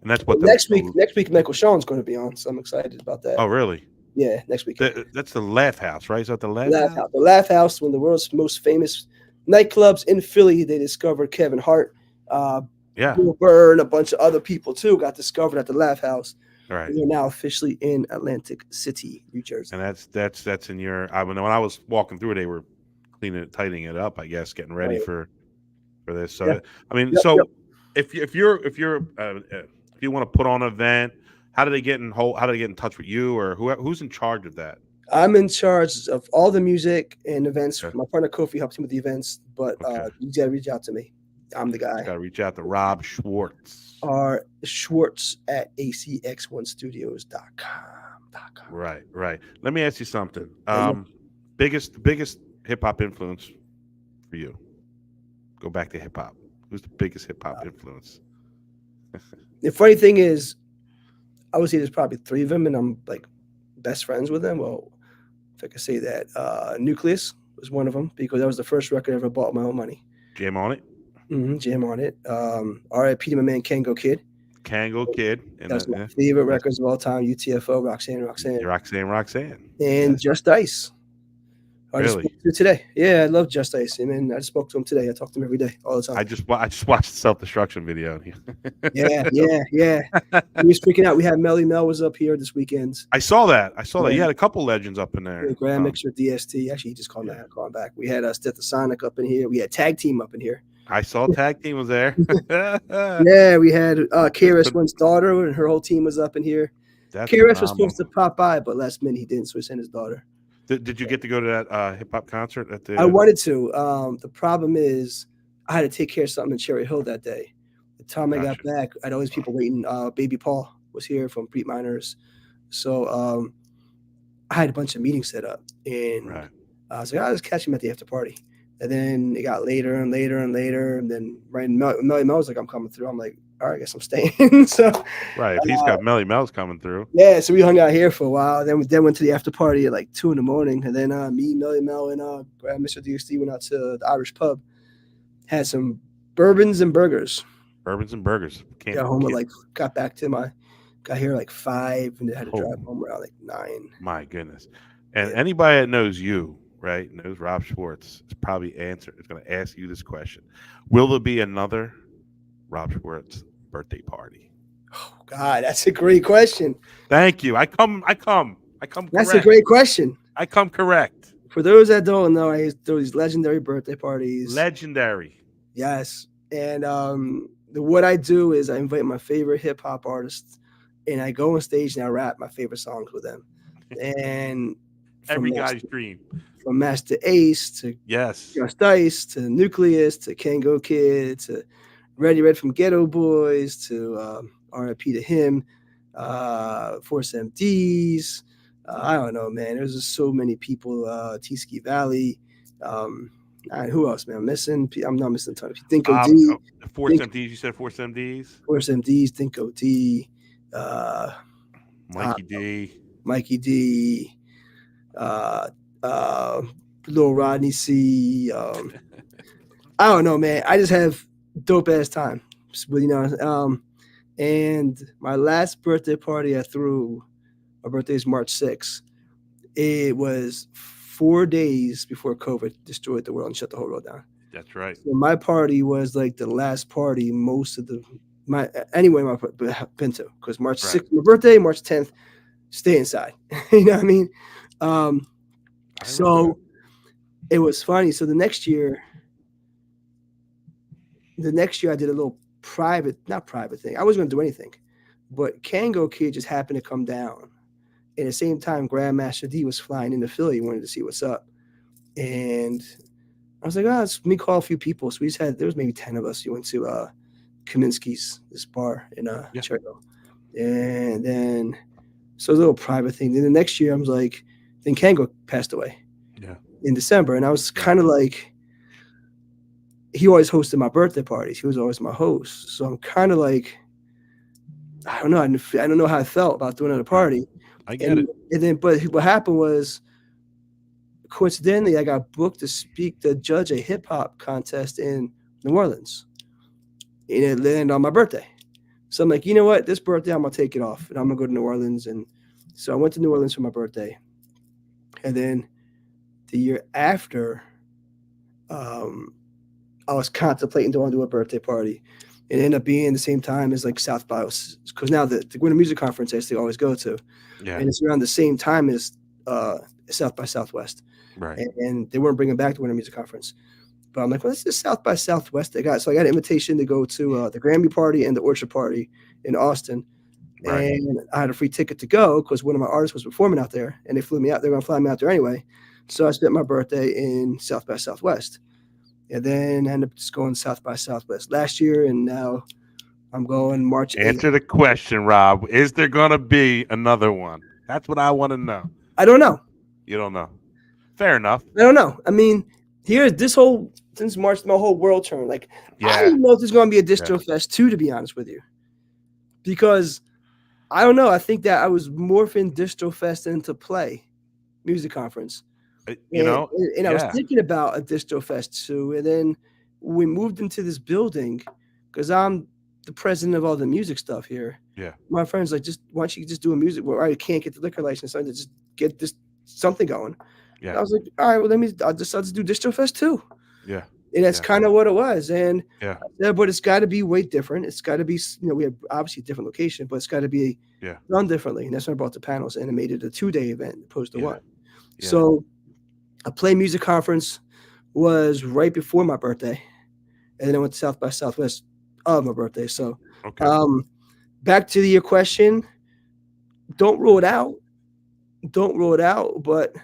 And that's what next week. Next week, Michael Sean's going to be on, so I'm excited about that. Oh, really? Yeah, next week. That's the Laugh House, right? Is that the Laugh House? The Laugh House, one of the world's most famous nightclubs in Philly. They discovered Kevin Hart. Bill Burr and a bunch of other people too got discovered at the Laugh House. Right. We're now officially in Atlantic City, New Jersey. And that's in your. When I was walking through, they were tightening it up. I guess getting ready for this. So Yeah. I mean, if you want to put on an event, how do they get in touch with you, or who's in charge of that? I'm in charge of all the music and events. Okay. My partner Kofi helps me with the events, but you gotta reach out to me. I'm the guy. You gotta reach out to Rob Schwartz. Or Schwartz at acx1studios.com. Right. Let me ask you something. Biggest hip hop influence for you? Go back to hip hop. Who's the biggest hip hop influence? The funny thing is, I would say there's probably 3 of them, and I'm like best friends with them. Well, if I could say that, Nucleus was one of them because that was the first record I ever bought with my own money. Jam on it. Jam on it. R.I.P. to my man Kango Kid. And that's my favorite records of all time. UTFO, Roxanne. And Just Ice. I just spoke to today. Yeah, I love Just Ice. I mean, I just spoke to him today. I talk to him every day, all the time. I just watched the self-destruction video. Yeah. He was freaking out. We had Melly Mel was up here this weekend. I saw that. You had a couple legends up in there. Grand Mixer, DST. Actually, he just called me. Calling back. We had Stethosonic up in here. We had Tag Team up in here. I saw Tag Team was there. Yeah, we had KRS-One's daughter, and her whole team was up in here. KRS was supposed to pop by, but last minute he didn't, so he sent his daughter. Did you get to go to that hip hop concert at the? I wanted to. The problem is, I had to take care of something in Cherry Hill that day. The time I got back, I had all these people waiting. Baby Paul was here from Beat Miners, so I had a bunch of meetings set up, and I was like, "I'll just catch him at the after party." And then it got later and later and later, and then Melly Mel was like, "I'm coming through." I'm like, "All right, I guess I'm staying." So if he's got Melly Mel's coming through. Yeah, so we hung out here for a while. Then went to the after party at like 2 a.m. And then me, Melly Mel, and Mr. DST went out to the Irish pub. Had some bourbons and burgers. Got back to got here like 5 and had to drive home around like 9. My goodness. And anybody that knows you, right, knows Rob Schwartz is probably going to ask you this question. Will there be another Rob Schwartz birthday party? Oh God, that's a great question. Thank you. I come correct. That's a great question. I come correct. For those that don't know, I throw these legendary birthday parties. Legendary. Yes. And what I do is I invite my favorite hip hop artists, and I go on stage and I rap my favorite songs with them. And Every from guy's dream. Master Ace to Yes. Just Dice to Nucleus to Kango Kid to Ready Red from Ghetto Boys to RIP to him, Force MDs. I don't know, man. There's just so many people. T-Ski Valley. Who else, man? I'm missing. I'm not missing a ton of people. Dinko D. Force MDs. You said Force MDs. Force MDs. Dinko D. Mikey D. Mikey D. Lil Rodney C. I don't know, man. I just have dope ass time, you know. And my last birthday party I threw, my birthday is March 6th. It was 4 days before COVID destroyed the world and shut the whole world down. That's right. So my party was like the last party most of I've been to, because March 6th, my birthday, March 10th, stay inside. You know what I mean? So it was funny. So the next year I did a little not private thing. I wasn't going to do anything, but Kango Kid just happened to come down. At the same time, Grandmaster D was flying into Philly, wanted to see what's up. And I was like, let me call a few people. So there was maybe 10 of us. We went to Kaminsky's, this bar in Cherno. And then, so it was a little private thing. Then the next year, I was like, then Kango passed away in December. And I was kind of like, he always hosted my birthday parties. He was always my host. So I'm kind of like, I don't know. I don't know how I felt about doing another party. I get it. And then, but what happened was, coincidentally, I got booked to judge a hip hop contest in New Orleans. And it landed on my birthday. So I'm like, you know what? This birthday, I'm going to take it off. And I'm going to go to New Orleans. And so I went to New Orleans for my birthday. And then the year after, I was contemplating to do a birthday party. It ended up being the same time as like South by, because now the Winter Music Conference I used to always go to. Yeah. And it's around the same time as South by Southwest. Right. And they weren't bringing back the Winter Music Conference. But I'm like, well, this is South by Southwest. So I got an invitation to go to the Grammy party and the Orchard party in Austin. Right. And I had a free ticket to go because one of my artists was performing out there, and they flew me out. They're going to fly me out there anyway. So I spent my birthday in South by Southwest. And then I ended up just going South by Southwest last year, and now I'm going March 8th. Answer the question, Rob. Is there going to be another one? That's what I want to know. I don't know. You don't know. Fair enough. I don't know. I mean, since March, my whole world turned. Like, I don't even know if there's going to be a Distro Fest 2, to be honest with you. Because, I don't know. I think that I was morphing Distro Fest into Play Music Conference. I was thinking about a Distro Fest 2, and then we moved into this building because I'm the president of all the music stuff here. Yeah, my friend's like, why don't you just do a music? Well, I can't get the liquor license, so I just get this something going. Yeah, and I was like, all right, well, I'll just do Distro Fest 2. Yeah, and that's kind of what it was. And but it's got to be way different. It's got to be, we have obviously a different location, but it's got to be done differently. And that's when I brought the panels and I made it a 2-day event opposed to one. Yeah. So a Play Music Conference was right before my birthday, and then I went to South by Southwest of my birthday. So, back to your question, don't rule it out. But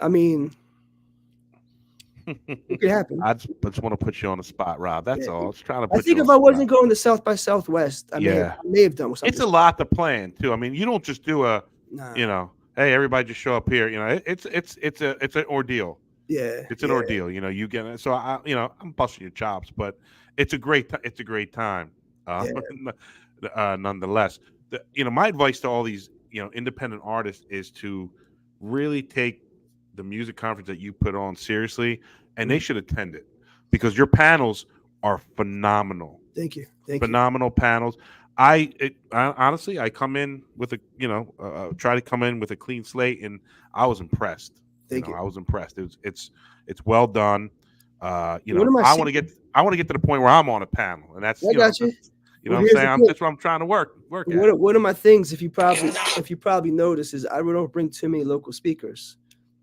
I mean, it could happen. I just want to put you on the spot, Rob. That's all. I was trying to put I think if I wasn't going to South by Southwest, I may have done something. It's a lot to plan too. I mean, you don't just do hey, everybody just show up here. It's an ordeal. Yeah, it's an ordeal. You get it. So I'm busting your chops, but it's a great time. Nonetheless, my advice to all these independent artists is to really take the music conference that you put on seriously, and they should attend it because your panels are phenomenal. Thank you. Phenomenal panels. I honestly, I come in with try to come in with a clean slate, and I was impressed. Thank you. I was impressed. It's well I want to get to the point where I'm on a panel, and that's I got you. What I'm saying? That's what I'm trying to work at. One of my things, if you probably notice, is I don't bring too many local speakers.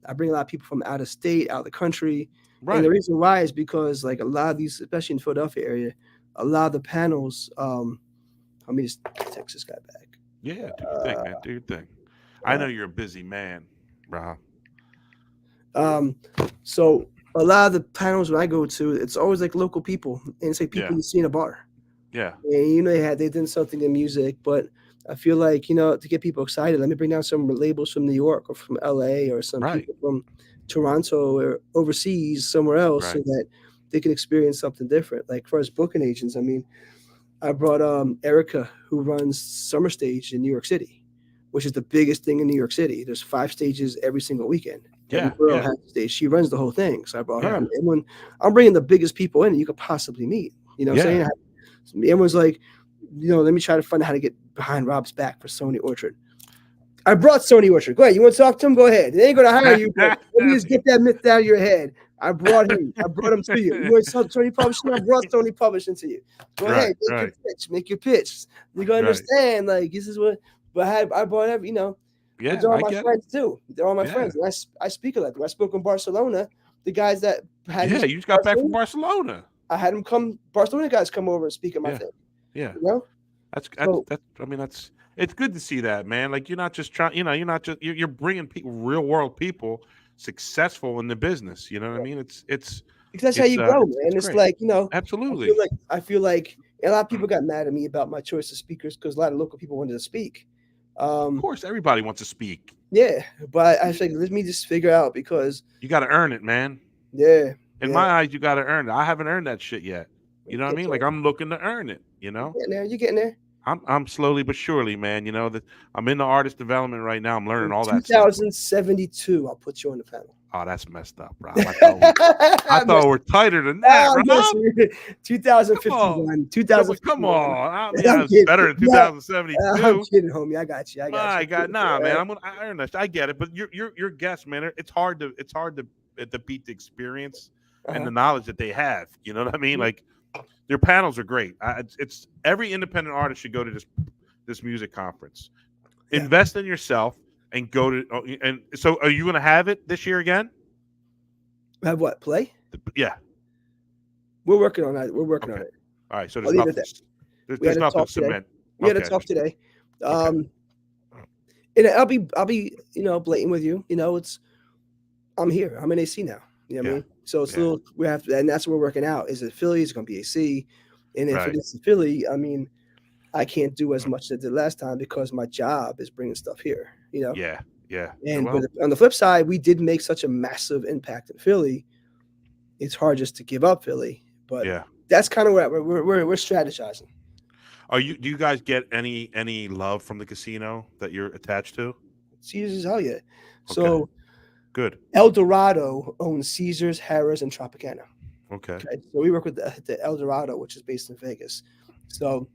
I bring a lot of people from out of state, out of the country. Right. And the reason why is because like a lot of these, especially in the Philadelphia area, a lot of the panels, let me just text this guy back. Yeah, do your thing, man. Do your thing. I know you're a busy man, Rob. So a lot of the panels when I go to, it's always like local people, and it's like people Yeah. you see in a bar. Yeah. And they did something in music, but I feel like to get people excited, let me bring down some labels from New York or from LA or some Right. people from Toronto or overseas somewhere else, so Right. that they can experience something different. Like for us booking agents, I mean, I brought Erica, who runs Summer Stage in New York City, which is the biggest thing in New York City. There's 5 stages every single weekend. Every Yeah. borough Yeah. has a stage. She runs the whole thing. So I brought her. Yeah. Everyone, I'm bringing the biggest people in that you could possibly meet. You know what I'm Yeah. saying? Everyone's like, let me try to find out how to get behind Rob's back for Sony Orchard. I brought Sony Orchard. Go ahead. You want to talk to him? Go ahead. They ain't going to hire you, but let me just get that myth out of your head. I brought him. I brought him to you. You want to talk Sony Publishing? I brought Sony Publishing to you. Go ahead. Make your pitch. Make your pitch. You're going to understand. Like, this is what, but I brought every, Yeah. but they're all I my get friends too. They're all my Yeah. friends. And I speak of that. When I spoke in Barcelona, the guys that had Yeah. You just got back from Barcelona. I had them Barcelona guys come over and speak at my thing. Yeah. You know? That's I mean, it's good to see that, man. Like, you're not just trying, you're not just, you're bringing people, real world people successful in the business. You know what I mean? It's because that's how you grow, man. It's great. like, Absolutely. I feel like a lot of people got mad at me about my choice of speakers because a lot of local people wanted to speak. Of course, everybody wants to speak. Yeah, but I was like, let me just figure out, because you got to earn it, man. Yeah. In my eyes, you got to earn it. I haven't earned that shit yet. You know what I mean? Like, I'm looking to earn it. You know? You're getting there. I'm slowly but surely, man. You know that I'm in the artist development right now. I'm learning all that stuff. 2072, I'll put you on the panel. Oh, that's messed up, bro. I thought we're tighter than that, bro. 2051. 2051. Come on. I mean, I was better in 2072. I'm kidding, homie. I got you. My God, nah, man. I earn that. I get it, but your guest, man. It's hard to beat the experience and the knowledge that they have. You know what I mean? Like, their panels are great. It's every independent artist should go to this music conference. Invest in yourself and go to. And so, are you going to have it this year again? Have what? Play? Yeah, we're working on that. We're working on it. All right. So there's nothing. There's nothing cement. We had a talk today. And I'll be blatant with you. I'm here. I'm in AC now. You know what I mean? So it's a little, we have to, and that's what we're working out. Is it Philly? Is it going to be AC? And if it is Philly, I mean, I can't do as much as I did last time because my job is bringing stuff here, Yeah. And but on the flip side, we did make such a massive impact in Philly. It's hard just to give up Philly, but that's kind of where we're strategizing. Do you guys get any love from the casino that you're attached to? Caesars, hell yeah. So good. El Dorado owns Caesars, Harrah's, and Tropicana. Okay. So we work with the El Dorado, which is based in Vegas. So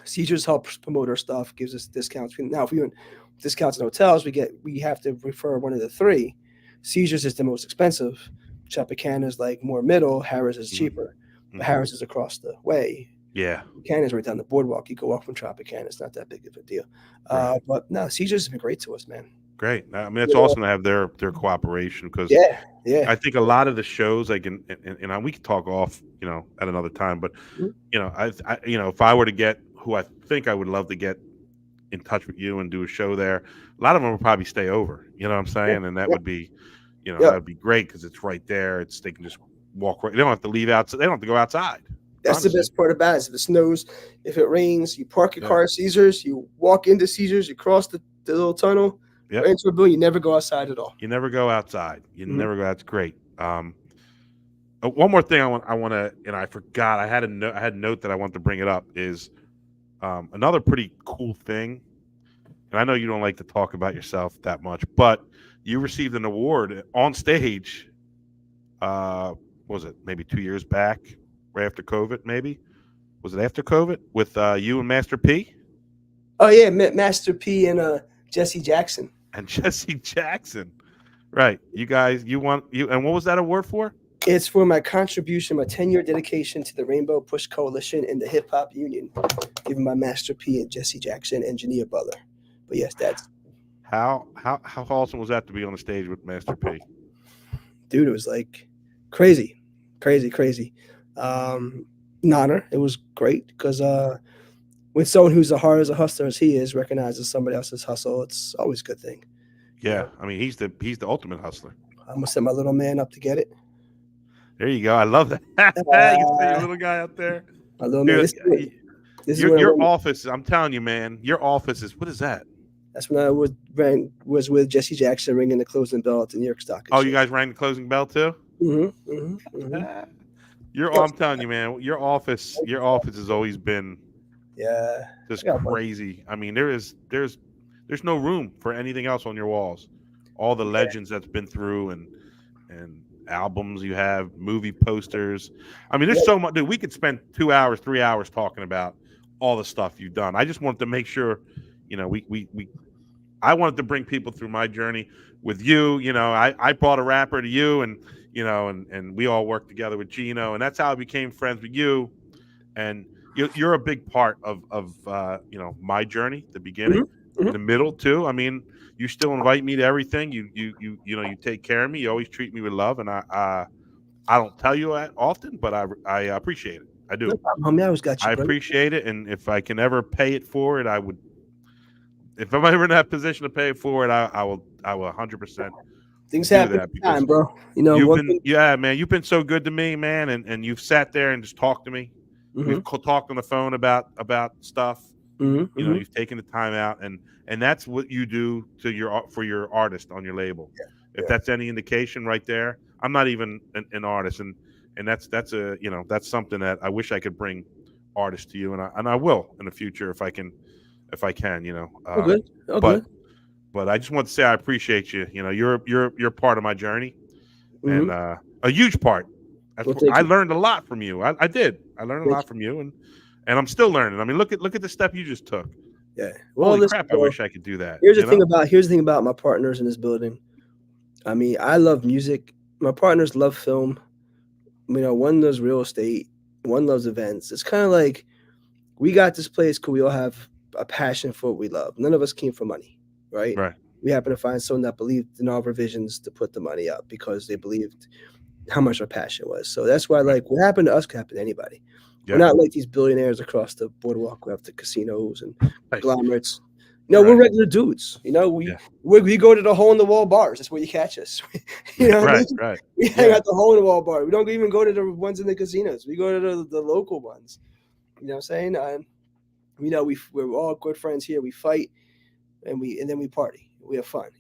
Caesars helps promote our stuff, gives us discounts. Now, if we want discounts in hotels, we have to refer one of the three. Caesars is the most expensive. Tropicana is like more middle. Harrah's is cheaper. But Harrah's is across the way. Yeah. Tropicana's right down the boardwalk. You go walk from Tropicana. It's not that big of a deal. But no, Caesars has been great to us, man. Great. I mean, it's awesome to have their cooperation because I think a lot of the shows, like, and we can talk off, at another time, but I if I were to get who I think I would love to get in touch with you and do a show there, a lot of them would probably stay over. You know what I'm saying? And that would be, that would be great because it's right there. They can just walk right. They don't have to leave outside. They don't have to go outside. That's honestly the best part about it. If it snows, if it rains, you park your car at Caesars, you walk into Caesars, you cross the little tunnel. Yep. Into a building, you never go outside at all. You never go outside. You never go. That's great. One more thing I want to, and I forgot. I had a note that I want to bring it up. Is another pretty cool thing, and I know you don't like to talk about yourself that much, but you received an award on stage. What was it maybe 2 years back, right after COVID? Maybe was it after COVID with you and Master P? Oh yeah, Master P and Jesse Jackson. And Jesse Jackson, right? You guys, and what was that award for? It's for my contribution, my 10-year dedication to the Rainbow Push Coalition and the Hip Hop Union, given by Master P and Jesse Jackson and Jania Butler. But yes, that's how awesome was that to be on the stage with Master P? Dude, it was like crazy. An honor. It was great because when someone who's as hard as a hustler as he is recognizes somebody else's hustle, it's always a good thing. Yeah, I mean he's the ultimate hustler. I'm gonna send my little man up to get it. There you go. I love that. You can see your Uh, little guy out there. my little man. Dude, This is when I your went. office, I'm telling you, man, your office is, what is that? That's when I was with Jesse Jackson ringing the closing bell at the New York Stock Oh, you Exchange. guys rang the closing bell too? I'm telling you, man, your office has always been Yeah, just I got one. crazy. I mean, there's no room for anything else on your walls. All the Yeah, legends that's been through and albums you have, movie posters. I mean, there's yeah. so much. Dude, we could spend 2 hours, 3 hours talking about all the stuff you've done. I just wanted to make sure, we I wanted to bring people through my journey with you. I brought a rapper to you, and and we all worked together with Gino, and that's how I became friends with you. And you're a big part of my journey, the hmm beginning, in hmm the middle too. I mean, you still invite me to everything. You take care of me. You always treat me with love, and I don't tell you that often, but I appreciate it. I No do. problem, homie. I always got you, I brother. appreciate it, and if I can ever pay it forward, I would. If I'm ever in that position to pay it forward, I will 100% Things do happen that, in because time, bro. You know, you've one been, thing. yeah, man, you've been so good to me, man, and you've sat there and just talked to me. hmm We've talked on the phone about stuff. hmm You've taken the time out, and that's what you do for your artist on your label. If Yeah. that's any indication right there, I'm not even an artist, and that's something that I wish I could bring artists to you, and I will in the future if I can. Oh, good. Oh, But good. I just want to say I appreciate you. You're part of my journey, hmm and a huge part. Well, thank I you. learned a lot from you. I did. I learned a Thank lot from you, and I'm still learning. I mean, look at the step you just took. you. Yeah. Well, Holy listen, crap! I bro. wish I could do that. Here's the thing about my partners in this building. I mean, I love music. My partners love film. One loves real estate. One loves events. It's kind of like we got this place because we all have a passion for what we love. None of us came for money, right? Right. We happen to find someone that believed in our visions to put the money up because they believed how much our passion was. So that's why, Right. like, what happened to us could happen to anybody. We're Yeah. not like these billionaires across the boardwalk who have the casinos and Right. conglomerates. No, we're Right. regular dudes. Yeah. We go to the hole in the wall bars. That's where you catch us. You know what I Right. mean? Right. We hang Yeah. out the hole in the wall bar. We don't even go to the ones in the casinos. We go to the local ones. You know what I'm saying? We're all good friends here. We fight and then we party. We have fun.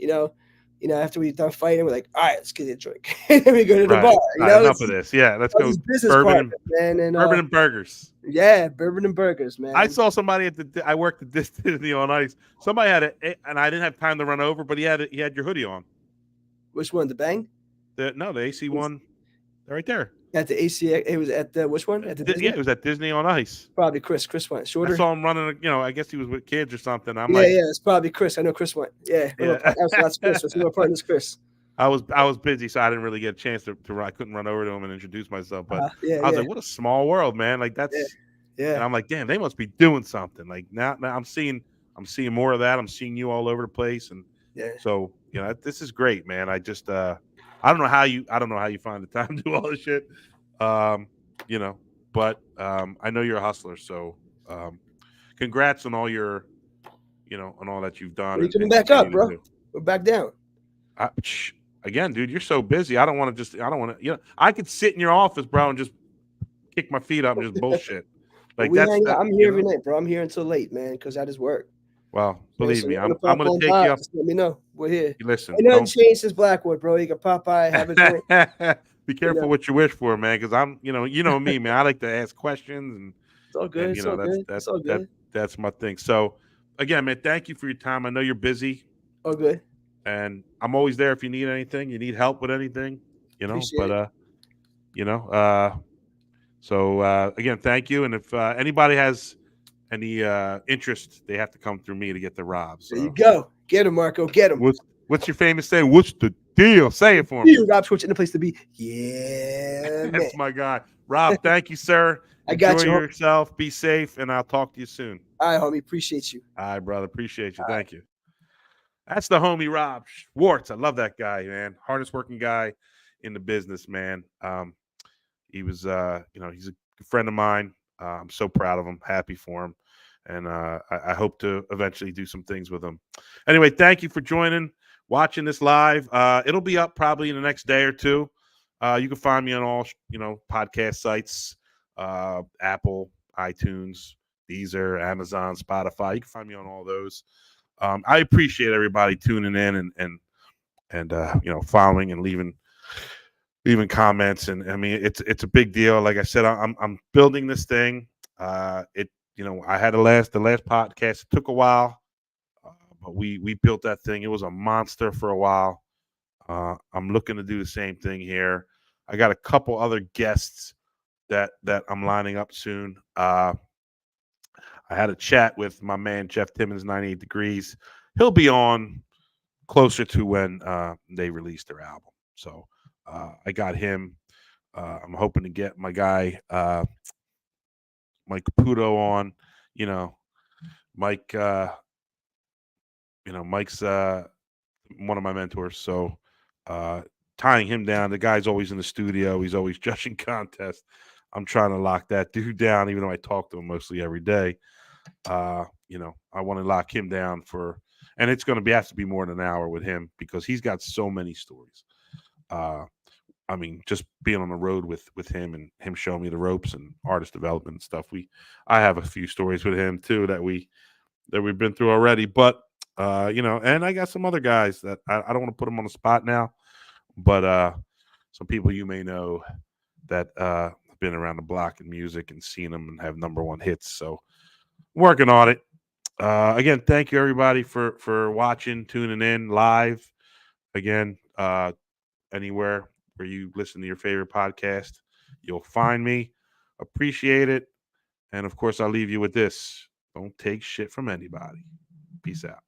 After we've done fighting, we're like, all right, let's get a drink. And then we go to the Right. bar. All right. Enough of this. Yeah. Let's All go. these business Bourbon partners, man, and bourbon and burgers. yeah, bourbon and burgers, man. I saw somebody I worked at Disney on Ice. Somebody had and I didn't have time to run over, but he had your hoodie on. Which one? The Bang? The AC one. They're right there. At the ACX. It was at the which one? At the Disney? Yeah, it was at Disney on Ice. Probably Chris. Chris went I shorter. saw him running. I guess he was with kids or something. I'm Yeah, like, it's probably Chris. I know Chris went. Yeah, yeah. that's Chris. That's my partner's Chris. I was busy, so I didn't really get a chance to run. I couldn't run over to him and introduce myself. But Yeah, I was yeah, like, what a small world, man. Like yeah, that's, yeah. and I'm like, damn, they must be doing something. Like now I'm seeing more of that. I'm seeing you all over the place, and Yeah. so this is great, man. I just I don't know how you find the time to do all this shit. But I know you're a hustler, so congrats on all your on all that you've done. We're and coming back up, continue to bro. do. We're back down. Again, dude, you're so busy. I don't want to. I could sit in your office, bro, and just kick my feet up and just bullshit. Like We that's hang that. out. I'm here every night, bro. I'm here until late, man, because that is work. Well, Man, believe so me, you I'm wanna pop gonna on take by, you up. just let me know. We're here. Listen, Ain't nothing changed since Blackwood, bro. You can pop by, have a drink. be careful what you wish for, man, because I'm, you know me, man. I like to ask questions, and It's all good. It's all good. It's all good. that's my thing. So, again, man, thank you for your time. I know you're busy, All good. and I'm always there if you need anything. You need help with anything, Appreciate But so again, thank you. And if anybody has any interest, they have to come through me to get the Rob. So There you go. Get him, Marco. Get him. What's your famous saying? What's the deal? Say it for me. You, Rob Schwartz, in the place to be. Yeah, man. That's my guy. Rob, thank you, sir. I got Enjoy you. yourself. Be safe, and I'll talk to you soon. All right, homie. Appreciate you. All right, brother. Appreciate you. Thank you. That's the homie Rob Schwartz. I love that guy, man. Hardest working guy in the business, man. He was, he's a friend of mine. I'm so proud of him. Happy for him. And I hope to eventually do some things with him. Anyway, thank you for joining. watching this live. It'll be up probably in the next day or two. You can find me on all podcast sites, Apple, iTunes, Deezer, Amazon, Spotify. You can find me on all those. I appreciate everybody tuning in and following and leaving comments. And I mean, it's a big deal. Like I said, I'm building this thing. I had the last podcast. It took a while, but we built that thing. It was a monster for a while. I'm looking to do the same thing here. I got a couple other guests that I'm lining up soon. I had a chat with my man Jeff Timmons, 98 Degrees. He'll be on closer to when they release their album. So I got him. I'm hoping to get my guy Mike Caputo on. Mike. Mike's one of my mentors. So tying him down, the guy's always in the studio. He's always judging contests. I'm trying to lock that dude down, even though I talk to him mostly every day. I want to lock him down and it's going to have to be more than an hour with him because he's got so many stories. I mean, just being on the road with him and him showing me the ropes and artist development and stuff. I have a few stories with him too that we've been through already. But and I got some other guys that I don't want to put them on the spot now, but some people you may know that have been around the block in music and seen them and have #1 hits. So working on it. Again, thank you everybody for watching, tuning in live. Again, anywhere where you listen to your favorite podcast, you'll find me. Appreciate it. And of course, I'll leave you with this. Don't take shit from anybody. Peace out.